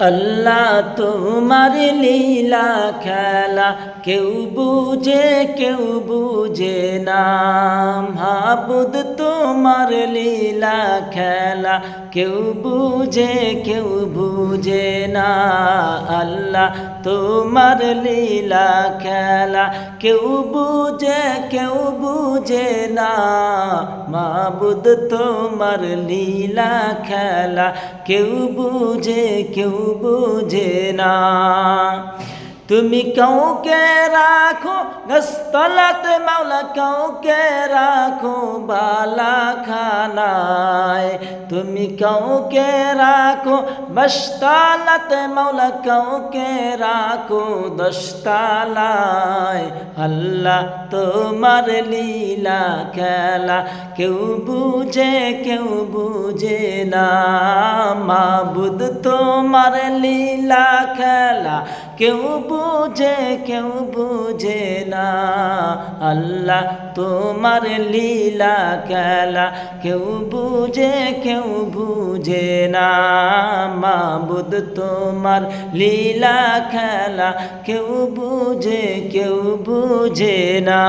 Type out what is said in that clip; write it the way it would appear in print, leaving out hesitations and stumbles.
আল্লাহ তোমার লীলা খেলা কেউ বুঝে না। মাবুদ তোমার লীলা খেলা কেউ বুঝে না। আল্লাহ তোমার লীলা খেলা কেউ বুঝে না। মাবুদ তোমার লীলা খেলা কেউ বুঝে না। তুমি কাউকে রাখো গাছতলাতে মাওলা, কাউকে রাখো বালাখানায়। তুমি কাউকে রাখো বাসতালাতে মাওলা, কাউকে রাখো দশতালায়। আল্লাহ তোমার লীলা খেলা কেউ বুঝে না। মাবুদ তোমার লীলা খেলা কেউ বুঝে না। আল্লাহ তোমার লীলা খেলা কেউ বুঝে না। মাবুদ তোমার লীলা খেলা কেউ বুঝে না।